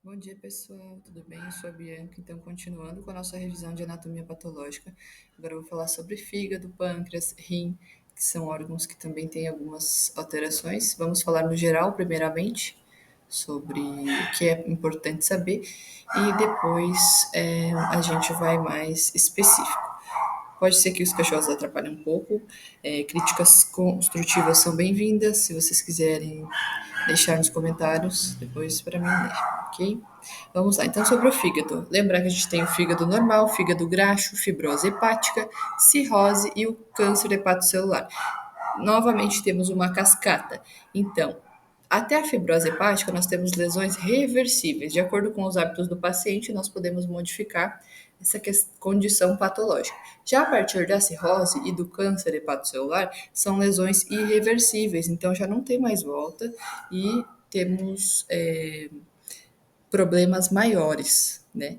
Bom dia, pessoal. Tudo bem? Eu sou a Bianca. Então, continuando com a nossa revisão de anatomia patológica, agora eu vou falar sobre fígado, pâncreas, rim, que são órgãos que também têm algumas alterações. Vamos falar no geral, primeiramente, sobre o que é importante saber, e depois a gente vai mais específico. Pode ser que os cachorros atrapalhem um pouco, críticas construtivas são bem-vindas. Se vocês quiserem deixar nos comentários depois para mim ler, ok? Vamos lá, então sobre o fígado. Lembrar que a gente tem o fígado normal, fígado graxo, fibrose hepática, cirrose e o câncer hepatocelular. Novamente temos uma cascata. Então, até a fibrose hepática, nós temos lesões reversíveis. De acordo com os hábitos do paciente, nós podemos modificar essa condição patológica. Já a partir da cirrose e do câncer hepatocelular, são lesões irreversíveis, então já não tem mais volta e temos problemas maiores, né?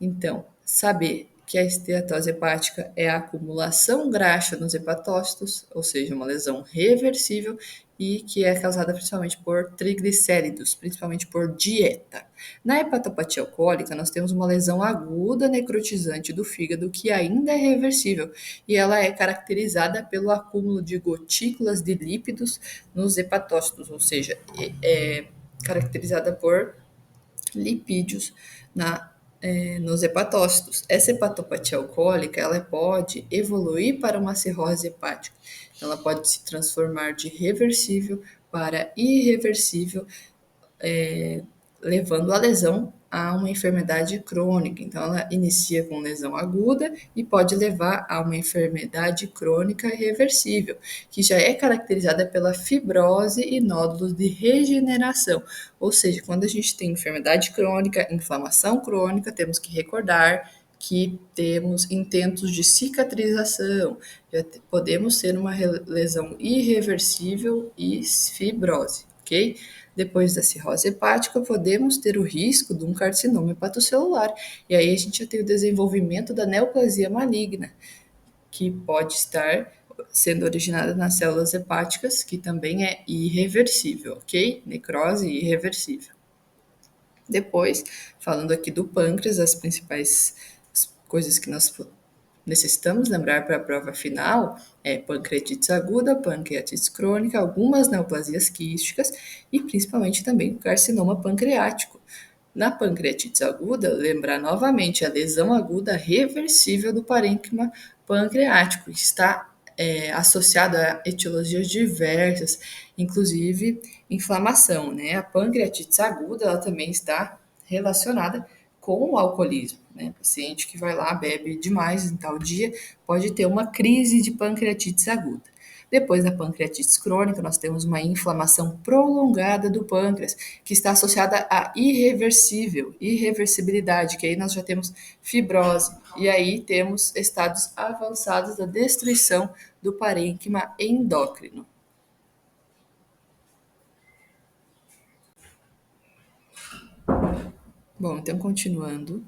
Então, saber que a esteatose hepática é a acumulação graxa nos hepatócitos, ou seja, uma lesão reversível e que é causada principalmente por triglicéridos, principalmente por dieta. Na hepatopatia alcoólica, nós temos uma lesão aguda necrotizante do fígado que ainda é reversível e ela é caracterizada pelo acúmulo de gotículas de lípidos nos hepatócitos, ou seja, é caracterizada por lipídios nos hepatócitos. Essa hepatopatia alcoólica ela pode evoluir para uma cirrose hepática. Ela pode se transformar de reversível para irreversível, levando a lesão a uma enfermidade crônica. Então, ela inicia com lesão aguda e pode levar a uma enfermidade crônica reversível, que já é caracterizada pela fibrose e nódulos de regeneração. Ou seja, quando a gente tem enfermidade crônica, inflamação crônica, temos que recordar que temos intentos de cicatrização, já podemos ter uma lesão irreversível e fibrose, ok? Depois da cirrose hepática, podemos ter o risco de um carcinoma hepatocelular. E aí a gente já tem o desenvolvimento da neoplasia maligna, que pode estar sendo originada nas células hepáticas, que também é irreversível, ok? Necrose irreversível. Depois, falando aqui do pâncreas, as principais coisas que nós necessitamos lembrar para a prova final é pancreatite aguda, pancreatite crônica, algumas neoplasias quísticas e principalmente também o carcinoma pancreático. Na pancreatite aguda, lembrar novamente a lesão aguda reversível do parênquima pancreático, que está associada a etiologias diversas, inclusive inflamação, né? A pancreatite aguda, ela também está relacionada com o alcoolismo, né? Paciente que vai lá, bebe demais em tal dia, pode ter uma crise de pancreatite aguda. Depois da pancreatite crônica, nós temos uma inflamação prolongada do pâncreas, que está associada à irreversibilidade, que aí nós já temos fibrose, e aí temos estados avançados da destruição do parênquima endócrino. Bom, então continuando,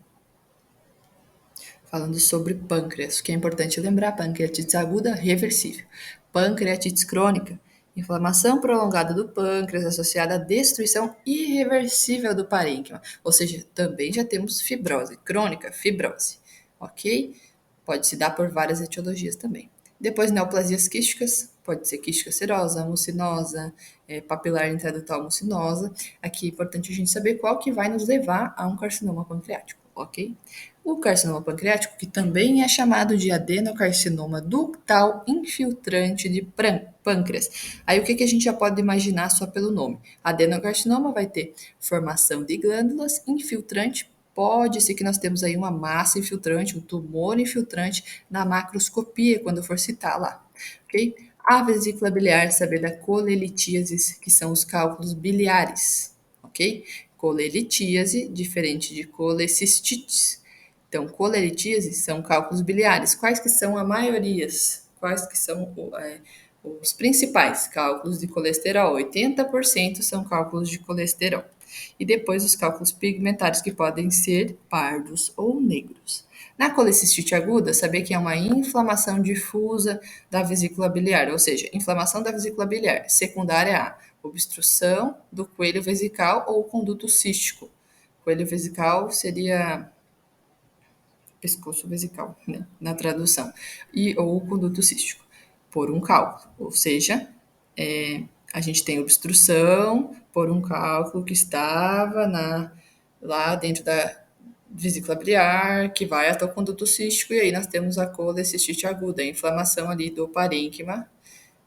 falando sobre pâncreas, o que é importante lembrar, pancreatite aguda reversível. Pancreatite crônica, inflamação prolongada do pâncreas associada à destruição irreversível do parênquima, ou seja, também já temos fibrose crônica, fibrose, ok? Pode se dar por várias etiologias também. Depois, neoplasias quísticas, pode ser quística serosa, mucinosa, papilar intradutal mucinosa. Aqui é importante a gente saber qual que vai nos levar a um carcinoma pancreático, ok? O carcinoma pancreático, que também é chamado de adenocarcinoma ductal infiltrante de pâncreas. Aí o que, que a gente já pode imaginar só pelo nome? Adenocarcinoma vai ter formação de glândulas, infiltrante, pode ser que nós temos aí uma massa infiltrante, um tumor infiltrante na macroscopia, quando for citar lá, ok? A vesícula biliar, saber da colelitíase, que são os cálculos biliares, ok? Colelitíase, diferente de colecistites. Então, colelitíase são cálculos biliares. Quais que são a maiorias? Quais que são os principais? Cálculos de colesterol. 80% são cálculos de colesterol. E depois os cálculos pigmentários, que podem ser pardos ou negros. Na colecistite aguda, saber que é uma inflamação difusa da vesícula biliar, ou seja, inflamação da vesícula biliar, secundária a obstrução do coelho vesical ou conduto cístico, Coelho vesical seria pescoço vesical, né, na tradução, e ou conduto cístico, por um cálculo, ou seja, a gente tem obstrução por um cálculo que estava lá dentro da vesícula biliar, que vai até o conduto cístico, e aí nós temos a colecistite aguda, a inflamação ali do parênquima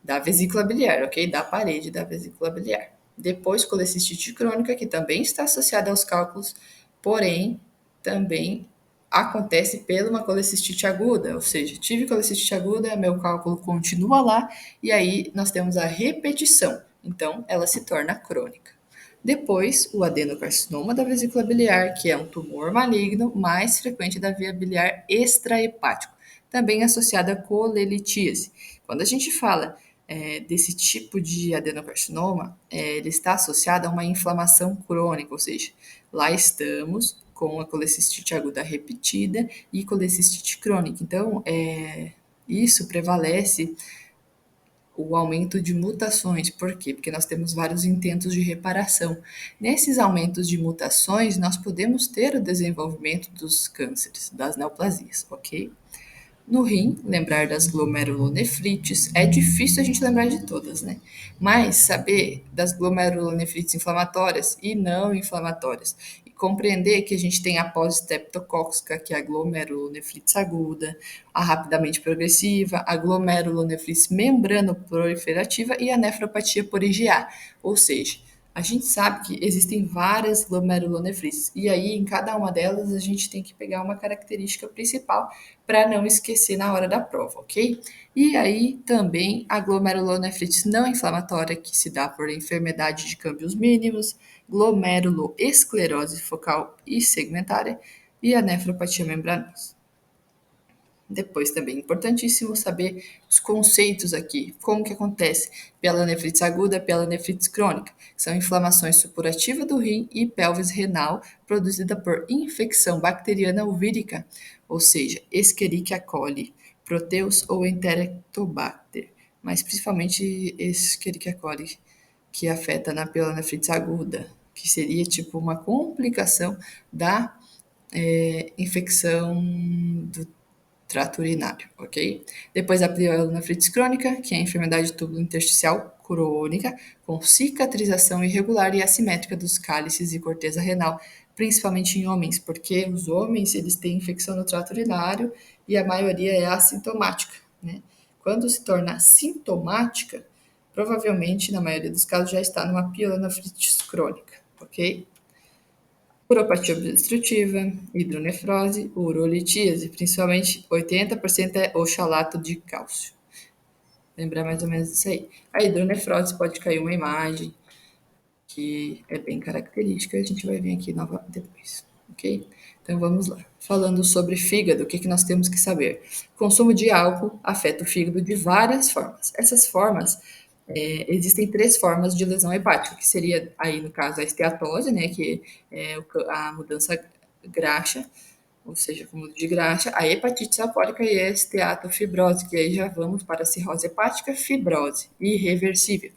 da vesícula biliar, ok? Da parede da vesícula biliar. Depois, colecistite crônica, que também está associada aos cálculos, porém, também acontece pela uma colecistite aguda, ou seja, tive colecistite aguda, meu cálculo continua lá, e aí nós temos a repetição, então ela se torna crônica. Depois, o adenocarcinoma da vesícula biliar, que é um tumor maligno mais frequente da via biliar extrahepático, também associado à colelitíase. Quando a gente fala desse tipo de adenocarcinoma, ele está associado a uma inflamação crônica, ou seja, lá estamos com a colecistite aguda repetida e colecistite crônica. Então, isso prevalece o aumento de mutações. Por quê? Porque nós temos vários intentos de reparação. Nesses aumentos de mutações, nós podemos ter o desenvolvimento dos cânceres, das neoplasias, ok? No rim, lembrar das glomerulonefrites, é difícil a gente lembrar de todas, né? Mas saber das glomerulonefrites inflamatórias e não inflamatórias e compreender que a gente tem a pós-streptocócica, que é a glomerulonefrites aguda, a rapidamente progressiva, a glomerulonefrites membranoproliferativa e a nefropatia por IgA, ou seja, a gente sabe que existem várias glomerulonefrites e aí em cada uma delas a gente tem que pegar uma característica principal para não esquecer na hora da prova, ok? E aí também a glomerulonefrite não inflamatória, que se dá por enfermidade de câmbios mínimos, glomeruloesclerose focal e segmentária e a nefropatia membranosa. Depois também é importantíssimo saber os conceitos aqui, como que acontece pielonefrite aguda, pielonefrite crônica, que são inflamações supurativas do rim e pelvis renal produzida por infecção bacteriana ou vírica, ou seja, Escherichia coli, Proteus ou Enterobacter, mas principalmente Escherichia coli, que afeta na pielonefrite aguda, que seria tipo uma complicação da infecção do trato urinário, ok? Depois a pielonefrite crônica, que é a enfermidade tubulo-intersticial crônica, com cicatrização irregular e assimétrica dos cálices e corteza renal, principalmente em homens, porque os homens eles têm infecção no trato urinário e a maioria é assintomática, né? Quando se torna sintomática, provavelmente, na maioria dos casos, já está numa pielonefrite crônica, ok? Uropatia obstrutiva, hidronefrose, urolitíase, principalmente 80% é oxalato de cálcio. Lembrar mais ou menos isso aí. A hidronefrose pode cair uma imagem que é bem característica, a gente vai ver aqui novamente depois, ok? Então vamos lá. Falando sobre fígado, o que, que nós temos que saber? O consumo de álcool afeta o fígado de várias formas. Essas formas existem três formas de lesão hepática, que seria aí no caso a esteatose, né, que é a mudança graxa, ou seja, acúmulo de graxa, a hepatite alcoólica e a esteatofibrose, que aí já vamos para a cirrose hepática, fibrose irreversível,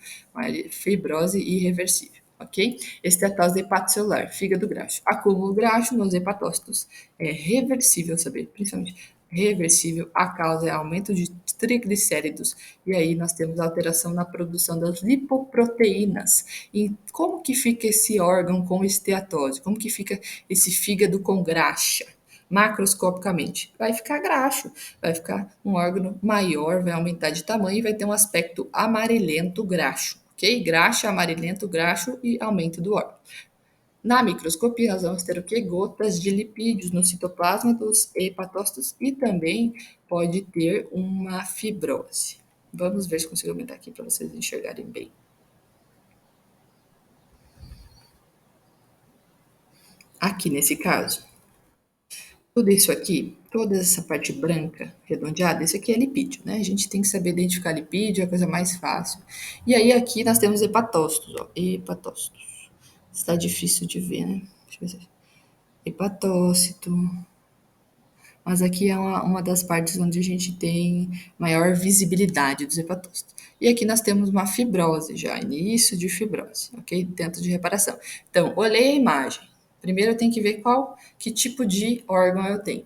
fibrose irreversível, ok? Esteatose hepatocelular, fígado graxo, acúmulo graxo nos hepatócitos, é reversível saber, principalmente reversível, a causa é aumento de triglicéridos, e aí nós temos alteração na produção das lipoproteínas. E como que fica esse órgão com esteatose? Como que fica esse fígado com graxa? Macroscopicamente, vai ficar graxo, vai ficar um órgão maior, vai aumentar de tamanho e vai ter um aspecto amarelento graxo, ok? Graxa, amarelento, graxo e aumento do órgão. Na microscopia, nós vamos ter o que? Gotas de lipídios no citoplasma dos hepatócitos e também pode ter uma fibrose. Vamos ver se consigo aumentar aqui para vocês enxergarem bem. Aqui nesse caso, tudo isso aqui, toda essa parte branca, redondeada, isso aqui é lipídio, né? A gente tem que saber identificar lipídio, é a coisa mais fácil. E aí aqui nós temos hepatócitos, ó, hepatócitos. Está difícil de ver, né? Deixa eu ver se... Hepatócito. Mas aqui é uma das partes onde a gente tem maior visibilidade dos hepatócitos. E aqui nós temos uma fibrose já, início de fibrose, ok? Dentro de reparação. Então, olhei a imagem. Primeiro eu tenho que ver que tipo de órgão eu tenho.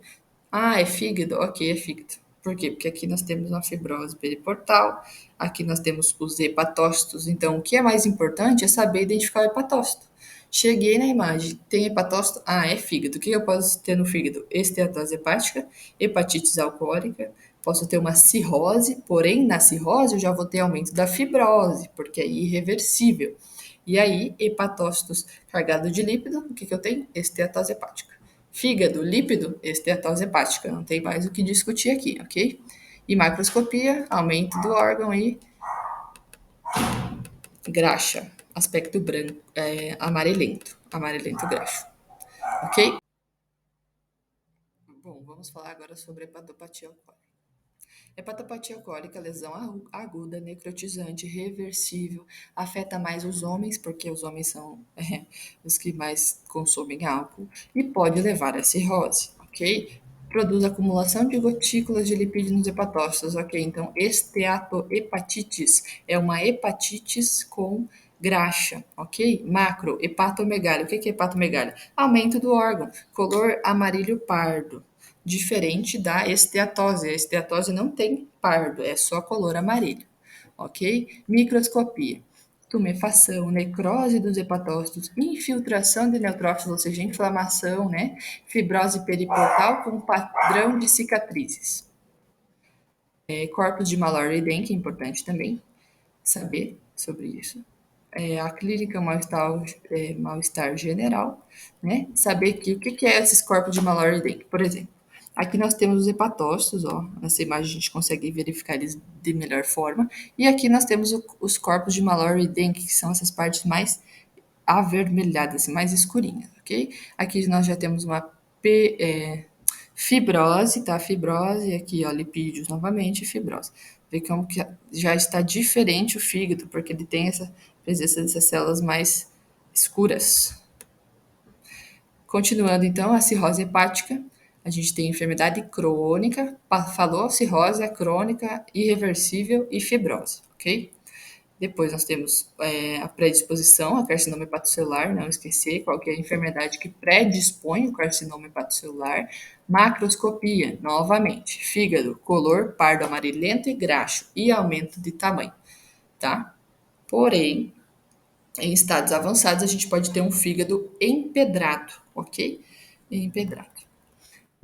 Ah, é fígado? Ok, é fígado. Por quê? Porque aqui nós temos uma fibrose periportal, aqui nós temos os hepatócitos. Então, o que é mais importante é saber identificar o hepatócito. Cheguei na imagem, tem hepatócito? Ah, é fígado. O que eu posso ter no fígado? Esteatose hepática, hepatite alcoólica, posso ter uma cirrose, porém, na cirrose eu já vou ter aumento da fibrose, porque é irreversível. E aí, hepatócitos carregados de lípido, o que eu tenho? Esteatose hepática. Fígado, lípido, esteatose hepática. Não tem mais o que discutir aqui, ok? E macroscopia, aumento do órgão e graxa, aspecto branco, amarelento, amarelento graxo, ok? Bom, vamos falar agora sobre hepatopatia alcoólica. Hepatopatia alcoólica, lesão aguda, necrotizante, reversível, afeta mais os homens, porque os homens são os que mais consomem álcool, e pode levar a cirrose, ok? Produz acumulação de gotículas de lipídios nos hepatócitos, ok? Então, esteatohepatites é uma hepatites com graxa, ok? Macro, hepatomegália. O que é hepatomegália? Aumento do órgão, color amarelo pardo, diferente da esteatose. A esteatose não tem pardo, é só color amarelo, ok? Microscopia. Tumefação, necrose dos hepatócitos, infiltração de neutrófilos, ou seja, inflamação, né? Fibrose periportal com padrão de cicatrizes. Corpos de Mallory-Dengue, que é importante também saber sobre isso. A clínica mal-estar general, né? Saber que o que é esses corpos de Mallory-Dengue, por exemplo. Aqui nós temos os hepatócitos, ó. Nessa imagem a gente consegue verificar eles de melhor forma. E aqui nós temos os corpos de Mallory-Dengue, que são essas partes mais avermelhadas, assim, mais escurinhas, ok? Aqui nós já temos uma fibrose, tá? Fibrose, aqui, ó, lipídios novamente, fibrose. Vê como que já está diferente o fígado, porque ele tem essa presença dessas células mais escuras. Continuando, então, a cirrose hepática, a gente tem enfermidade crônica, falou cirrose, a crônica, irreversível e fibrose, ok? Depois nós temos a predisposição a carcinoma hepatocelular, não esquecer qual que é a enfermidade que predispõe o carcinoma hepatocelular. Macroscopia, novamente, fígado, color pardo amarelento e graxo e aumento de tamanho, tá? Porém, em estados avançados a gente pode ter um fígado empedrado, ok? Empedrado.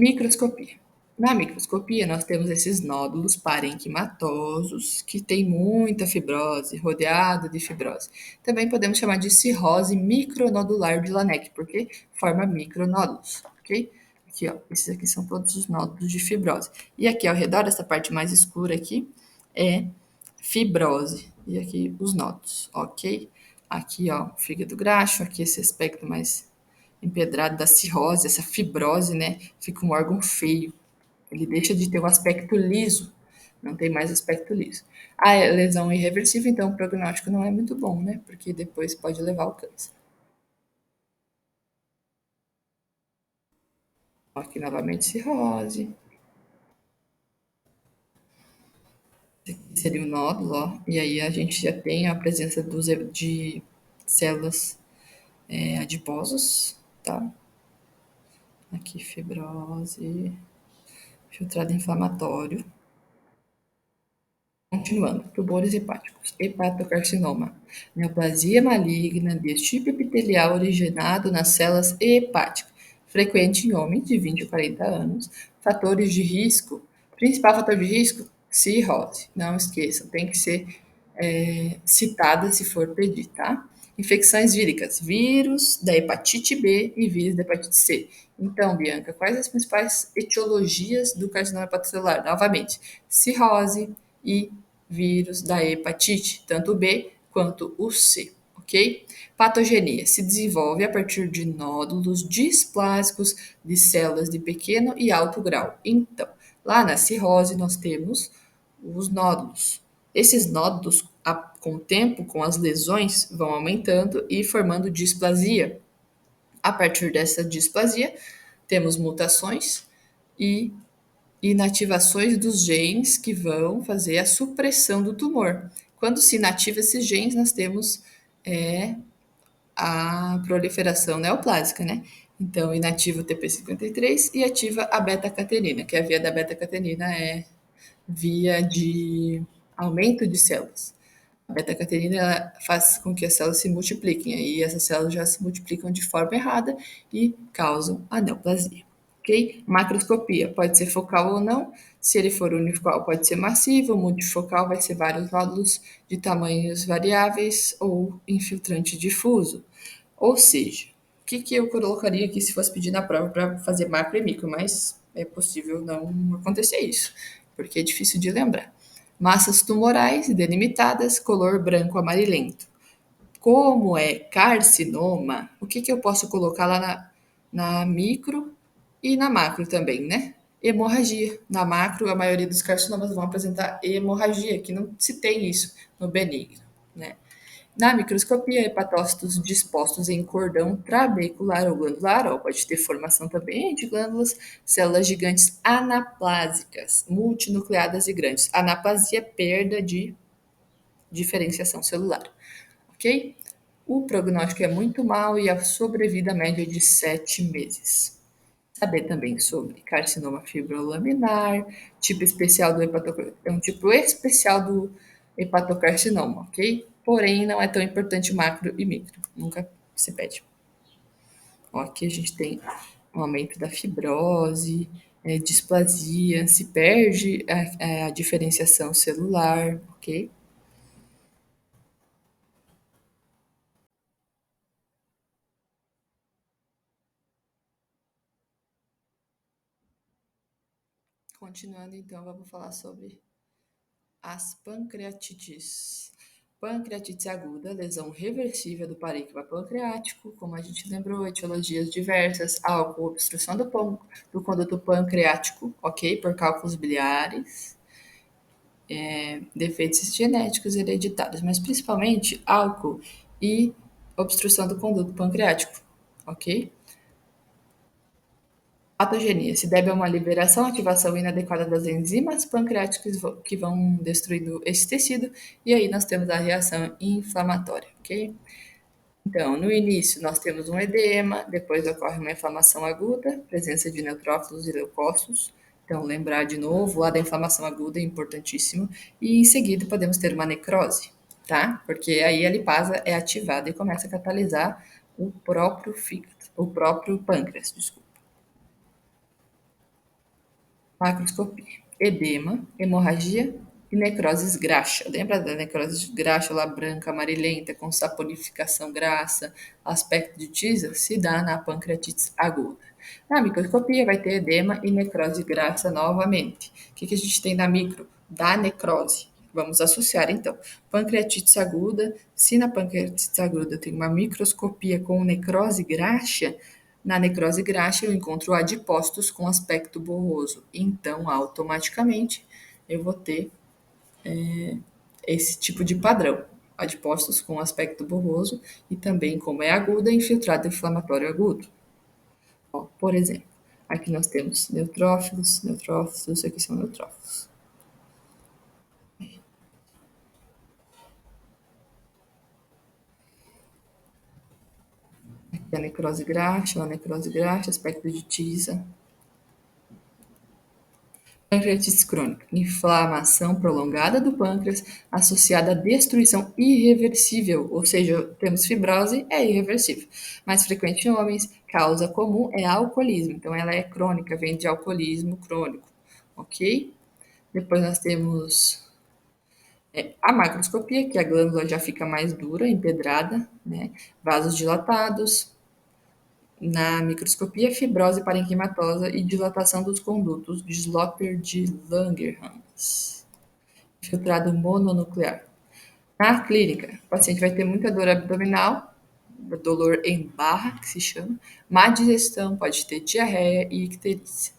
Microscopia. Na microscopia, nós temos esses nódulos parenquimatosos, que tem muita fibrose, rodeado de fibrose. Também podemos chamar de cirrose micronodular de Laennec, porque forma micronódulos, ok? Aqui, ó, esses aqui são todos os nódulos de fibrose. E aqui ao redor, essa parte mais escura aqui, é fibrose. E aqui os nódulos, ok? Aqui, ó, fígado graxo, aqui esse aspecto mais empedrado da cirrose, essa fibrose, né? Fica um órgão feio. Ele deixa de ter o aspecto liso, não tem mais aspecto liso. A lesão irreversível, então, o prognóstico não é muito bom, né? Porque depois pode levar ao câncer. Aqui novamente cirrose. Esse aqui seria o nódulo, ó. E aí a gente já tem a presença de células adiposas, tá? Aqui fibrose, filtrado inflamatório. Continuando, tumores hepáticos, hepatocarcinoma, neoplasia maligna deste tipo epitelial originado nas células hepáticas, frequente em homens de 20 a 40 anos, fatores de risco, principal fator de risco, cirrose, não esqueçam, tem que ser citada se for pedir, tá? Infecções víricas, vírus da hepatite B e vírus da hepatite C. Então, Bianca, quais as principais etiologias do carcinoma hepatocelular? Novamente, cirrose e vírus da hepatite, tanto o B quanto o C, ok? Patogenia se desenvolve a partir de nódulos displásicos de células de pequeno e alto grau. Então, lá na cirrose nós temos os nódulos. Esses nódulos, com o tempo, com as lesões, vão aumentando e formando displasia. A partir dessa displasia, temos mutações e inativações dos genes que vão fazer a supressão do tumor. Quando se inativa esses genes, nós temos a proliferação neoplásica, né? Então, inativa o TP53 e ativa a beta-catenina, que a via da beta-catenina é via de aumento de células. A beta-catenina ela faz com que as células se multipliquem, aí essas células já se multiplicam de forma errada e causam a neoplasia. Ok? Macroscopia pode ser focal ou não. Se ele for unifocal, pode ser massivo. Multifocal vai ser vários nódulos de tamanhos variáveis ou infiltrante difuso. Ou seja, o que eu colocaria aqui se fosse pedir na prova para fazer macro e micro, mas é possível não acontecer isso, porque é difícil de lembrar. Massas tumorais delimitadas, color branco amarelento. Como é carcinoma, o que eu posso colocar lá na micro e na macro também, né? Hemorragia. Na macro, a maioria dos carcinomas vão apresentar hemorragia, que não se tem isso no benigno, né? Na microscopia, hepatócitos dispostos em cordão trabecular ou glandular, ou pode ter formação também de glândulas, células gigantes anaplásicas, multinucleadas e grandes. Anaplasia, perda de diferenciação celular, ok? O prognóstico é muito mau e a sobrevida média é de 7 meses. Saber também sobre carcinoma fibrolaminar, tipo especial do hepatocarcinoma, é um tipo especial do hepatocarcinoma, ok? Porém, não é tão importante macro e micro, nunca se pede. Ó, aqui a gente tem um aumento da fibrose, displasia, se perde a diferenciação celular, ok? Continuando, então, vamos falar sobre as pancreatites. Pancreatite aguda, lesão reversível do parênquima pancreático, como a gente lembrou, etiologias diversas, álcool, obstrução do conduto pancreático, ok? Por cálculos biliares, defeitos genéticos hereditários, mas principalmente álcool e obstrução do conduto pancreático, ok? Patogenia se deve a uma liberação, ativação inadequada das enzimas pancreáticas que vão destruindo esse tecido, e aí nós temos a reação inflamatória, ok? Então, no início, nós temos um edema, depois ocorre uma inflamação aguda, presença de neutrófilos e leucócitos. Então, lembrar de novo lá da inflamação aguda é importantíssimo. E em seguida, podemos ter uma necrose, tá? Porque aí a lipasa é ativada e começa a catalisar o próprio fígado, o próprio pâncreas, desculpa. Macroscopia. Edema, hemorragia e necroses graxa. Lembra da necrose graxa lá branca, amarelenta, com saponificação grassa, aspecto de tisa? Se dá na pancreatite aguda. Na microscopia vai ter edema e necrose graxa novamente. O que a gente tem na micro? Da necrose. Vamos associar então. Pancreatite aguda, se na pancreatite aguda tem uma microscopia com necrose graxa, na necrose graxa, eu encontro adipócitos com aspecto borroso. Então, automaticamente, eu vou ter esse tipo de padrão. Adipócitos com aspecto borroso e também, como é aguda, infiltrado inflamatório agudo. Ó, por exemplo, aqui nós temos neutrófilos, aqui são neutrófilos. Aqui a necrose graxa, aspecto de tisa. Pancreatite crônica, inflamação prolongada do pâncreas associada à destruição irreversível, ou seja, temos fibrose, é irreversível. Mais frequente em homens, causa comum é alcoolismo, então ela é crônica, vem de alcoolismo crônico, ok? Depois nós temos a macroscopia, que a glândula já fica mais dura, empedrada, né? Vasos dilatados, na microscopia, fibrose parenquimatosa e dilatação dos condutos de Slopper de Langerhans. Filtrado mononuclear. Na clínica, o paciente vai ter muita dor abdominal, dolor em barra, que se chama, má digestão, pode ter diarreia e icterícia.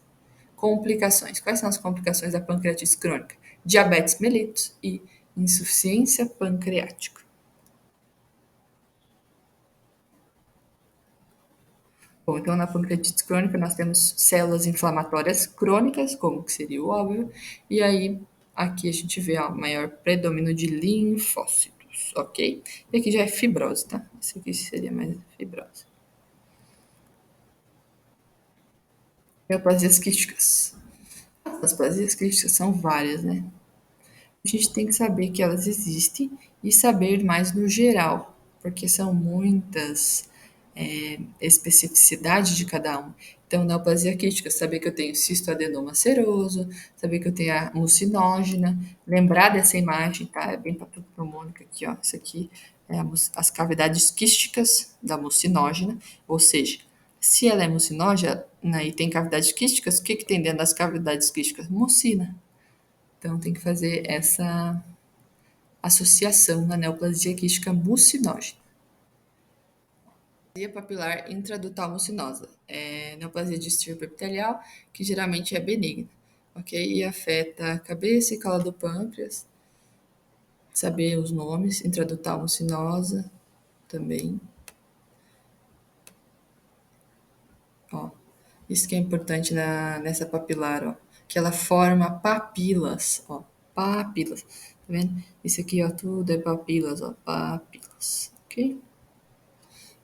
Complicações. Quais são as complicações da pancreatite crônica? Diabetes mellitus e insuficiência pancreática. Bom, então na pancreatite crônica nós temos células inflamatórias crônicas, como que seria o óbvio, e aí aqui a gente vê o maior predomínio de linfócitos. pontos, ok? E aqui já é fibrose, tá? Isso aqui seria mais fibrose. Neoplasias quísticas. As plasias quísticas são várias, né? A gente tem que saber que elas existem e saber mais no geral, porque são muitas especificidades de cada um. Então, neoplasia quística, saber que eu tenho cistoadenoma seroso, saber que eu tenho a mucinógena, lembrar dessa imagem, tá? É bem patognomônica aqui, ó. Isso aqui é as cavidades quísticas da mucinógena, ou seja, se ela é mucinógena e tem cavidades quísticas, o que, que tem dentro das cavidades quísticas? Mucina. Então, tem que fazer essa associação na neoplasia quística mucinógena. Neoplasia papilar intradutal mucinosa é neoplasia de estirpe epitelial, que geralmente é benigna, ok? E afeta a cabeça e cauda do pâncreas. Saber os nomes, intradutal mucinosa também. Ó, isso que é importante nessa papilar, ó, que ela forma papilas, ó, papilas. Tá vendo? Isso aqui, ó, tudo é papilas, ó, papilas, ok?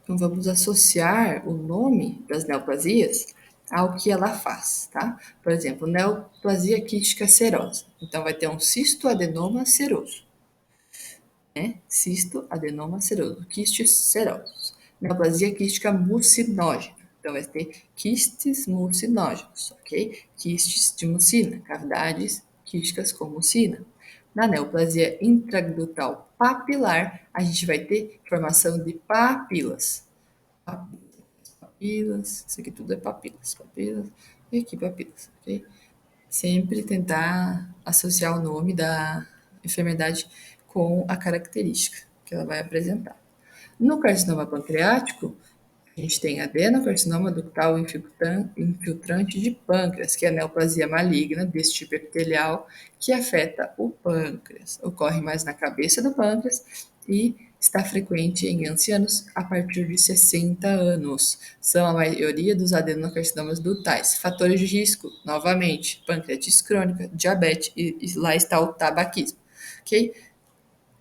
Então, vamos associar o nome das neoplasias ao que ela faz, tá? Por exemplo, neoplasia quística serosa. Então, vai ter um cistoadenoma seroso, né? Cistoadenoma seroso, quistes serosos. Neoplasia quística mucinógena. Então, vai ter quistes mucinógenos, ok? Quistes de mucina, cavidades quísticas com mucina. Na neoplasia intradutal papilar, a gente vai ter formação de papilas. Papilas, isso aqui tudo é papilas, papilas, e aqui papilas, ok? Sempre tentar associar o nome da enfermidade com a característica que ela vai apresentar. No carcinoma pancreático, a gente tem adenocarcinoma ductal infiltrante de pâncreas, que é a neoplasia maligna desse tipo epitelial que afeta o pâncreas. Ocorre mais na cabeça do pâncreas e está frequente em ancianos a partir de 60 anos. São a maioria dos adenocarcinomas ductais. Fatores de risco, novamente, pancreatite crônica, diabetes e lá está o tabaquismo. Ok?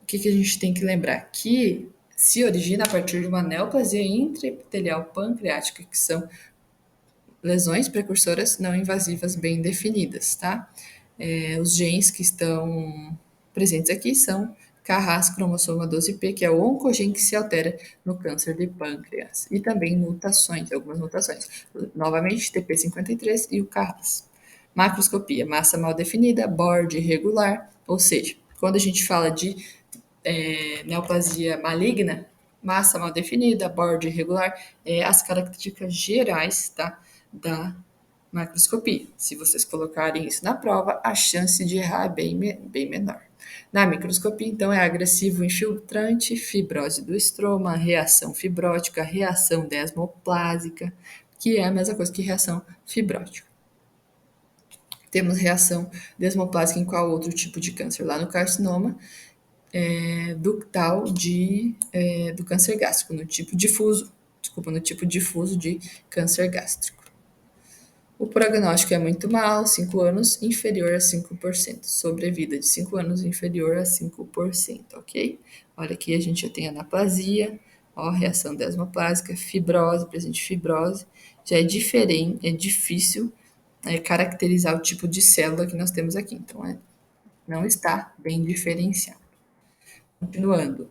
O que a gente tem que lembrar? Que se origina a partir de uma neoplasia intraepitelial pancreática, que são lesões precursoras não invasivas bem definidas, tá? Os genes que estão presentes aqui são Carras cromossoma 12p, que é o oncogene que se altera no câncer de pâncreas, e também mutações, algumas mutações. Novamente, TP53 e o Carras. Macroscopia, massa mal definida, borde irregular, ou seja, quando a gente fala de neoplasia maligna, massa mal definida, bordo irregular, as características gerais, tá, da macroscopia. Se vocês colocarem isso na prova, a chance de errar é bem menor. Na microscopia, então, é agressivo infiltrante, fibrose do estroma, reação fibrótica, reação desmoplásica, que é a mesma coisa que reação fibrótica. Temos reação desmoplásica em qual outro tipo de câncer? Lá no carcinoma, ductal do câncer gástrico, no tipo difuso de câncer gástrico. O prognóstico é muito mal, 5 anos inferior a 5%, sobrevida de 5 anos inferior a 5%, ok? Olha aqui a gente já tem anaplasia, ó, reação desmoplásica, fibrose, presente fibrose, já é diferente, é difícil caracterizar o tipo de célula que nós temos aqui, então não está bem diferenciado. Continuando,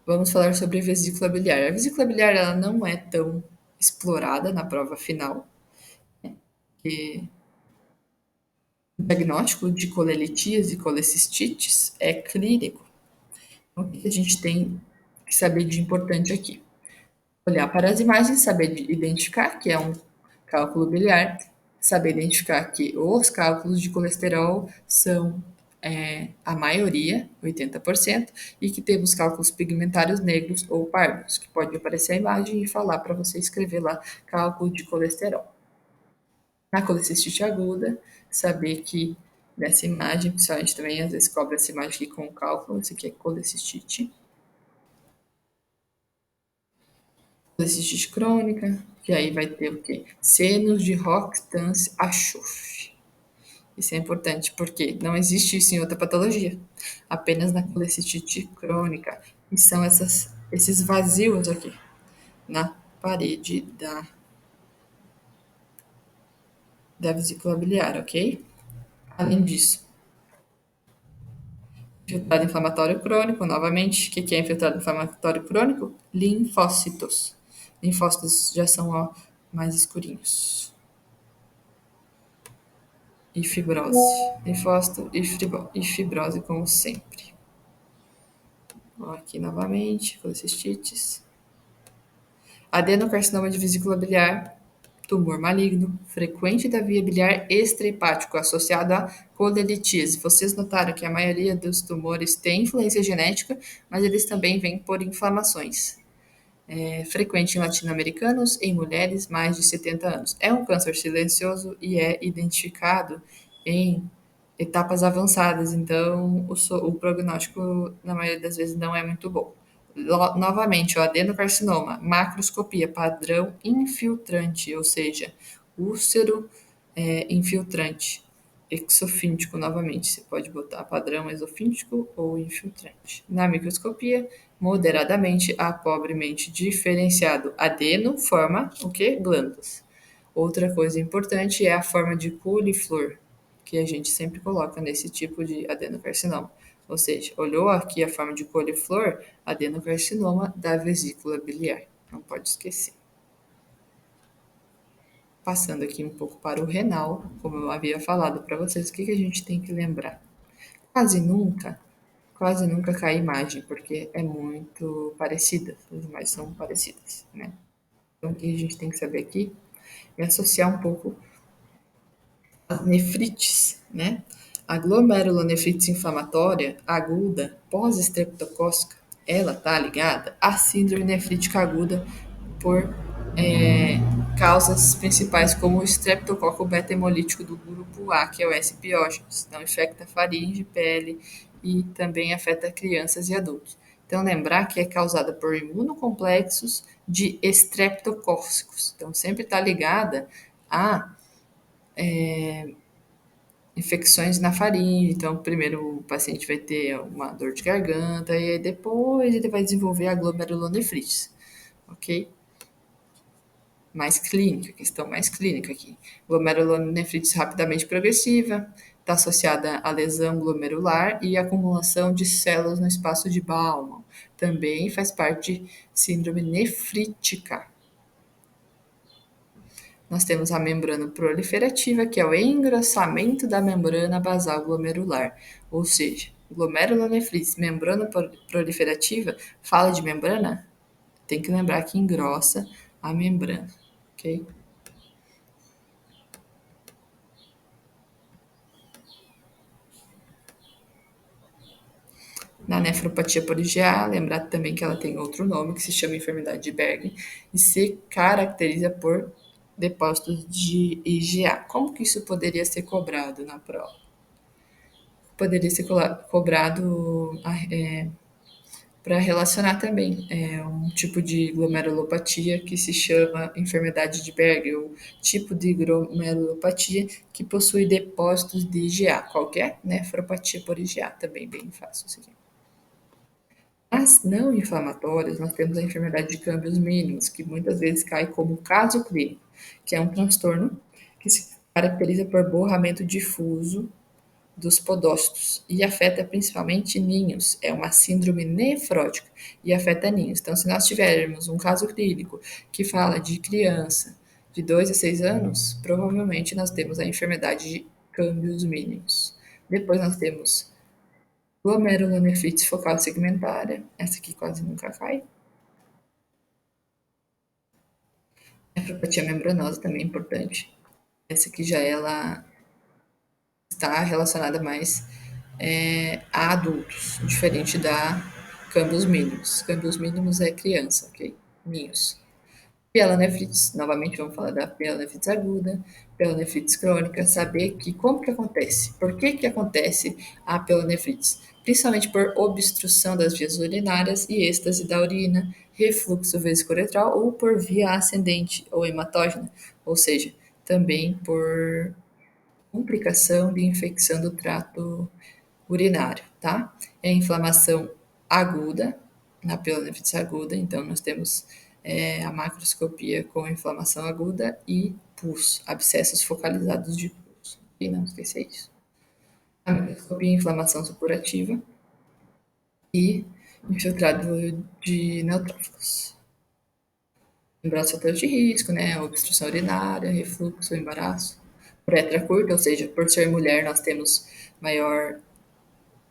vamos falar sobre a vesícula biliar. A vesícula biliar ela não é tão explorada na prova final, porque o diagnóstico de colelitias e colecistites é clínico. Então, o que a gente tem que saber de importante aqui? Olhar para as imagens, saber identificar que é um cálculo biliar, saber identificar que os cálculos de colesterol são a maioria, 80%, e que temos cálculos pigmentários negros ou pardos, que pode aparecer a imagem e falar para você escrever lá cálculo de colesterol. Na colecistite aguda, saber que nessa imagem, pessoal, a gente também às vezes cobra essa imagem aqui com o cálculo, isso aqui é colecistite. Colecistite crônica, que aí vai ter o quê? Senos de Roctans Achouf. Isso é importante, porque não existe isso em outra patologia, apenas na colecistite crônica. E são esses vazios aqui na parede da vesícula biliar, ok? Além disso, infiltrado inflamatório crônico, novamente, o que é infiltrado inflamatório crônico? Linfócitos. Linfócitos já são ó, mais escurinhos. E fibrose. Linfócito e fibrose, como sempre. Ó, aqui novamente, colecistites. Adenocarcinoma de vesícula biliar, tumor maligno, frequente da via biliar extrahepático, associado à colelitise. Vocês notaram que a maioria dos tumores tem influência genética, mas eles também vêm por inflamações. É frequente em latino-americanos, em mulheres mais de 70 anos. É um câncer silencioso e é identificado em etapas avançadas, então o prognóstico, na maioria das vezes, não é muito bom. Novamente, o adenocarcinoma, macroscopia, padrão infiltrante, ou seja, úlcero infiltrante. Exofíntico, novamente, você pode botar padrão exofíntico ou infiltrante. Na microscopia, moderadamente a pobremente diferenciado adeno forma o que? Glândulas. Outra coisa importante é a forma de coliflor, que a gente sempre coloca nesse tipo de adenocarcinoma. Ou seja, olhou aqui a forma de coliflor, adenocarcinoma da vesícula biliar. Não pode esquecer. Passando aqui um pouco para o renal, como eu havia falado para vocês, o que a gente tem que lembrar? Quase nunca, quase nunca cai imagem, porque é muito parecida, as imagens são parecidas, né? Então, o que a gente tem que saber aqui é associar um pouco as nefrites, né? A glomerulonefrite inflamatória aguda pós-estreptocócica, ela tá ligada à síndrome nefrítica aguda por causas principais como o estreptococo beta-hemolítico do grupo A, que é o S. piógenes. Então, infecta faringe, pele e também afeta crianças e adultos. Então, lembrar que é causada por imunocomplexos de estreptocócicos. Então, sempre está ligada a infecções na faringe. Então, primeiro o paciente vai ter uma dor de garganta e depois ele vai desenvolver a glomerulonefrite, ok? Mais clínica, questão mais clínica aqui. Glomerulonefrite rapidamente progressiva, está associada à lesão glomerular e acumulação de células no espaço de Bowman. Também faz parte de síndrome nefrítica. Nós temos a membrana proliferativa, que é o engrossamento da membrana basal glomerular, ou seja, glomerulonefrite, membrana proliferativa, fala de membrana, tem que lembrar que engrossa a membrana, ok? Na nefropatia por IgA, lembrar também que ela tem outro nome, que se chama enfermidade de Bergman, e se caracteriza por depósitos de IgA. Como que isso poderia ser cobrado na prova? Poderia ser cobrado para relacionar também um tipo de glomerulopatia que se chama enfermidade de Berg, ou tipo de glomerulopatia que possui depósitos de IgA, qualquer nefropatia por IgA, também bem fácil isso aqui. As não inflamatórias, nós temos a enfermidade de câmbios mínimos, que muitas vezes cai como caso clínico, que é um transtorno que se caracteriza por borramento difuso dos podócitos e afeta principalmente ninhos. É uma síndrome nefrótica e afeta ninhos. Então, se nós tivermos um caso clínico que fala de criança de 2 a 6 anos, provavelmente nós temos a enfermidade de câmbios mínimos. Depois nós temos glomerulonefrite focal segmentária, essa aqui quase nunca cai. Nefropatia membranosa também é importante. Essa aqui já ela está relacionada mais a adultos, diferente da câmbios mínimos. Câmbios mínimos é criança, ok? Ninhos. Pielonefrite, novamente vamos falar da pielonefrite aguda, pielonefrite crônica, saber que como que acontece, por que que acontece a pielonefrite? Principalmente por obstrução das vias urinárias e êxtase da urina, refluxo vesicouretral ou por via ascendente ou hematógena, ou seja, também por complicação de infecção do trato urinário, tá? É inflamação aguda, na pielonefrite aguda, então nós temos a macroscopia com inflamação aguda e pus, abscessos focalizados de pus. E não esquecer isso. A microscopia inflamação supurativa e infiltrado de neutrófilos. Lembrando os fatores de risco, né? Obstrução urinária, refluxo, embaraço. Uretra curta, ou seja, por ser mulher, nós temos maior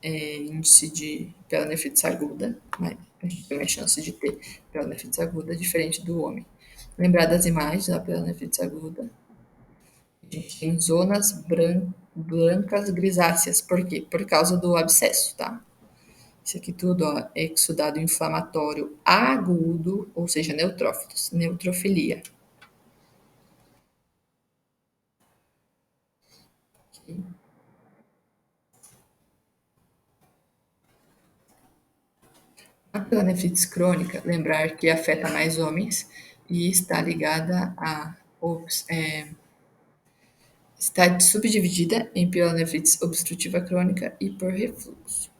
índice de pielonefrite aguda, mas a gente tem mais chance de ter pielonefrite aguda diferente do homem. Lembrar das imagens da pielonefrite aguda. A gente tem zonas brancas grisáceas. Por quê? Por causa do abscesso, tá? Isso aqui tudo ó, é exudado inflamatório agudo, ou seja, neutrófilos, neutrofilia. A pielonefrite crônica, lembrar que afeta mais homens e está ligada a está subdividida em pielonefrite obstrutiva crônica e por refluxo.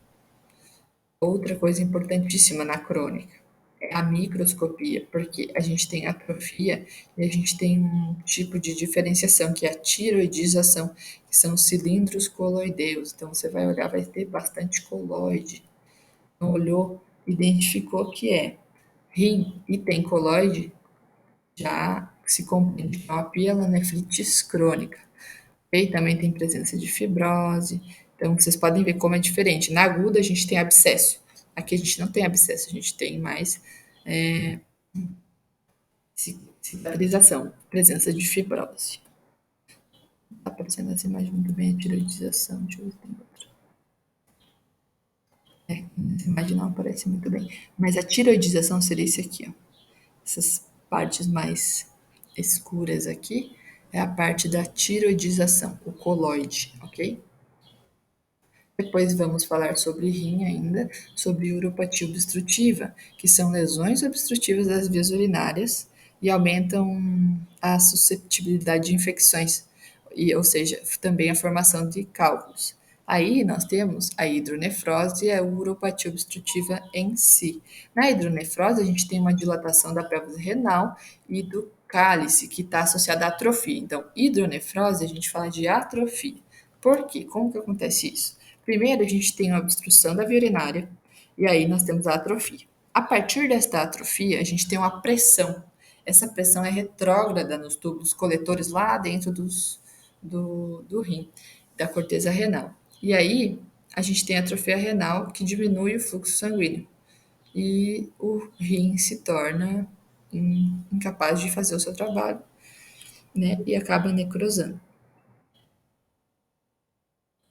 Outra coisa importantíssima na crônica é a microscopia, porque a gente tem atrofia e a gente tem um tipo de diferenciação que é a tiroidização, que são cilindros coloideus. Então você vai olhar, vai ter bastante coloide. Então, olhou, identificou que é rim e tem coloide, já se compreende que é uma pielonefrite crônica. E também tem presença de fibrose. Então, vocês podem ver como é diferente. Na aguda, a gente tem abscesso. Aqui a gente não tem abscesso, a gente tem mais cicatrização, presença de fibrose. Está aparecendo essa imagem muito bem, a tiroidização. Deixa eu ver se tem outra. Essa imagem não aparece muito bem. Mas a tiroidização seria isso aqui, ó. Essas partes mais escuras aqui é a parte da tiroidização, o coloide, ok? Depois vamos falar sobre rim ainda, sobre uropatia obstrutiva, que são lesões obstrutivas das vias urinárias e aumentam a susceptibilidade de infecções, ou seja, também a formação de cálculos. Aí nós temos a hidronefrose e a uropatia obstrutiva em si. Na hidronefrose, a gente tem uma dilatação da pelvis renal e do cálice, que está associada à atrofia. Então, hidronefrose, a gente fala de atrofia. Por quê? Como que acontece isso? Primeiro, a gente tem a obstrução da via urinária, e aí nós temos a atrofia. A partir desta atrofia, a gente tem uma pressão. Essa pressão é retrógrada nos túbulos coletores lá dentro do rim, da corteza renal. E aí, a gente tem a atrofia renal, que diminui o fluxo sanguíneo. E o rim se torna incapaz de fazer o seu trabalho, né? E acaba necrosando.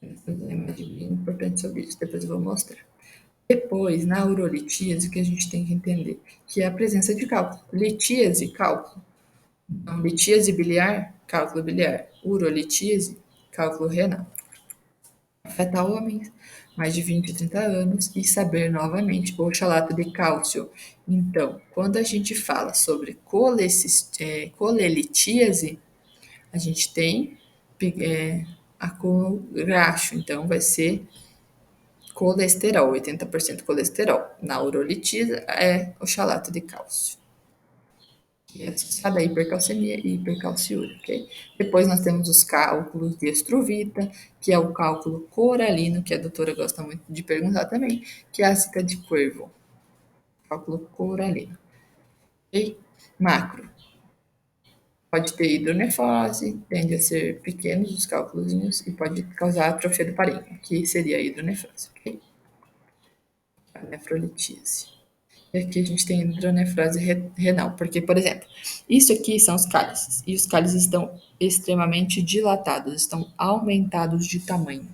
É bem importante sobre isso, depois eu vou mostrar. Depois, na urolitíase, o que a gente tem que entender? Que é a presença de cálculo. Litíase, cálculo. Então, litíase biliar, cálculo biliar. Urolitíase, cálculo renal. Afeta homens mais de 20 a 30 anos e saber novamente o oxalato de cálcio. Então, quando a gente fala sobre colelitíase, a gente tem acúmulo graxo, então vai ser colesterol, 80% colesterol. Na urolitise é oxalato de cálcio, que é associada à hipercalcemia e hipercalciúria, ok? Depois nós temos os cálculos de estruvita, que é o cálculo coralino, que a doutora gosta muito de perguntar também, que é a zika de Cuervo, cálculo coralino, ok? Macro. Pode ter hidronefrose, tende a ser pequenos os cálculos e pode causar atrofia do parênquima, que seria a hidronefrose, ok? A nefrolitise. E aqui a gente tem hidronefrose renal, porque, por exemplo, isso aqui são os cálices, e os cálices estão extremamente dilatados, estão aumentados de tamanho.